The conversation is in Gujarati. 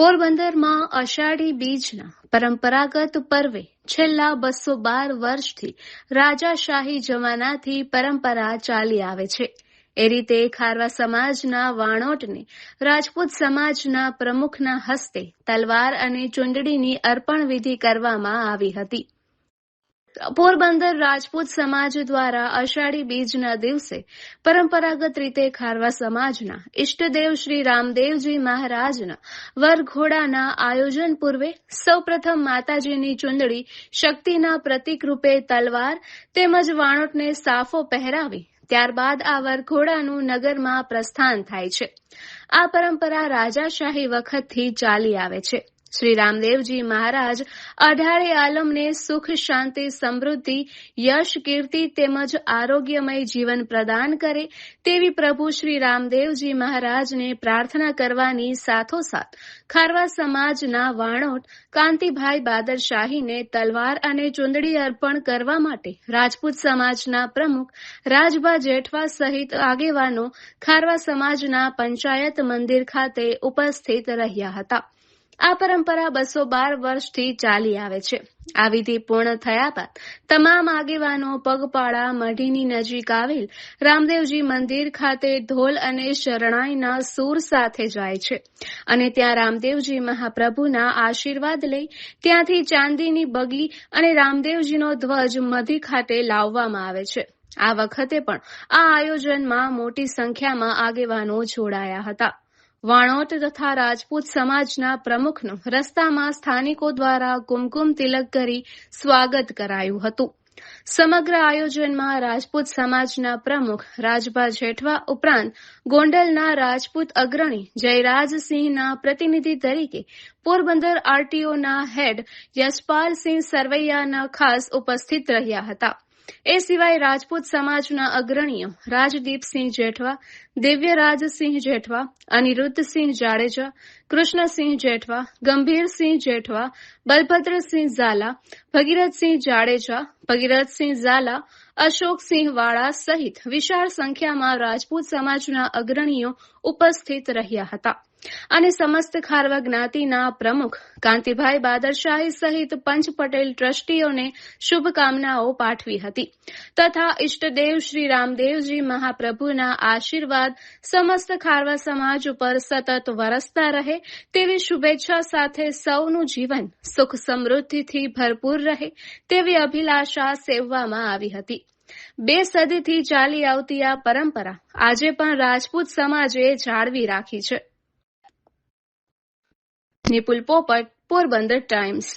પોરબંદરમાં અષાઢી બીજના પરંપરાગત પર્વે છેલ્લા 212 વર્ષથી રાજાશાહી જમાનાથી પરંપરા ચાલી આવે છે. એ રીતે ખારવા સમાજના વાણોટને રાજપૂત સમાજના પ્રમુખના હસ્તે તલવાર અને ચૂંદડીની અર્પણ વિધિ કરવામાં આવી હતી. પોરબંદર રાજપૂત સમાજ દ્વારા અષાઢી બીજના દિવસે પરંપરાગત રીતે ખારવા સમાજના ઇષ્ટદેવ શ્રી રામદેવજી મહારાજના વરઘોડાના આયોજન પૂર્વે સૌપ્રથમ માતાજીની ચૂંદડી, શક્તિના પ્રતીક રૂપે તલવાર તેમજ વાણોટને સાફો પહેરાવી ત્યારબાદ આ વરઘોડાનું નગરમાં પ્રસ્થાન થાય છે. આ પરંપરા રાજાશાહી વખતથી ચાલી આવે છે. શ્રી રામદેવજી મહારાજ અઢારે આલમને સુખ, શાંતિ, સમૃદ્ધિ, યશ, કીર્તિ તેમજ આરોગ્યમય જીવન પ્રદાન કરે તેવી પ્રભુ શ્રી રામદેવજી મહારાજને પ્રાર્થના કરવાની સાથોસાથ ખારવા સમાજના વાણોટ કાંતિભાઈ બાદરશાહીને તલવાર અને ચૂંદડી અર્પણ કરવા માટે રાજપૂત સમાજના પ્રમુખ રાજભા જેઠવા સહિત આગેવાનો ખારવા સમાજના પંચાયત મંદિર ખાતે ઉપસ્થિત રહ્યા હતા. આ પરંપરા 212 વર્ષથી ચાલી આવે છે. આ વિધિ પૂર્ણ થયા બાદ તમામ આગેવાનો પગપાળા મઢીની નજીક આવેલ રામદેવજી મંદિર ખાતે ઢોલ અને શરણાઈના સૂર સાથે જાય છે અને ત્યાં રામદેવજી મહાપ્રભુના આશીર્વાદ લઈ ત્યાંથી ચાંદીની બગલી અને રામદેવજીનો ધ્વજ મઢી ખાતે લાવવામાં આવે છે. આ વખતે પણ આ આયોજનમાં મોટી સંખ્યામાં આગેવાનો જોડાયા હતા. વાણોટ તથા રાજપૂત સમાજના પ્રમુખનું રસ્તામાં સ્થાનિકો દ્વારા કુમકુમ તિલક કરી સ્વાગત કરાયું હતું. સમગ્ર આયોજનમાં રાજપૂત સમાજના પ્રમુખ રાજભા જેઠવા ઉપરાંત ગોંડલના રાજપૂત અગ્રણી જયરાજસિંહના પ્રતિનિધિ તરીકે પોરબંદર આરટીઓના હેડ યશપાલસિંહ સરવૈયાના ખાસ ઉપસ્થિત રહ્યા હતા. એ સિવાય રાજપૂત સમાજના અગ્રણીઓ રાજદીપસિંહ જેઠવા, દિવ્યરાજસિંહ જેઠવા, અનિરુદ્ધસિંહ જાડેજા, કૃષ્ણસિંહ જેઠવા, ગંભીરસિંહ જેઠવા, બલભદ્રસિંહ ઝાલા, ભગીરથસિંહ જાડેજા, ભગીરથસિંહ ઝાલા, અશોકસિંહ વાળા સહિત વિશાળ સંખ્યામાં રાજપૂત સમાજના અગ્રણીઓ ઉપસ્થિત રહ્યા હતા અને સમસ્ત ખારવા જ્ઞાતિના પ્રમુખ કાંતિભાઈ બાદરશાહી સહિત પંચ પટેલ ટ્રસ્ટીઓને શુભકામનાઓ પાઠવી હતી તથા ઇષ્ટદેવ શ્રી રામદેવજી મહાપ્રભુના આશીર્વાદ સમસ્ત ખારવા સમાજ ઉપર સતત વરસતા રહે તેવી શુભેચ્છા સાથે સૌનું જીવન સુખ સમૃદ્ધિથી ભરપૂર રહે તેવી અભિલાષા સેવવામાં આવી હતી. 2 સદીથી ચાલી આવતી આ પરંપરા આજે પણ રાજપૂત સમાજે જાળવી રાખી છે. નિપુલ પોપટ, પોરબંદર ટાઈમ્સ.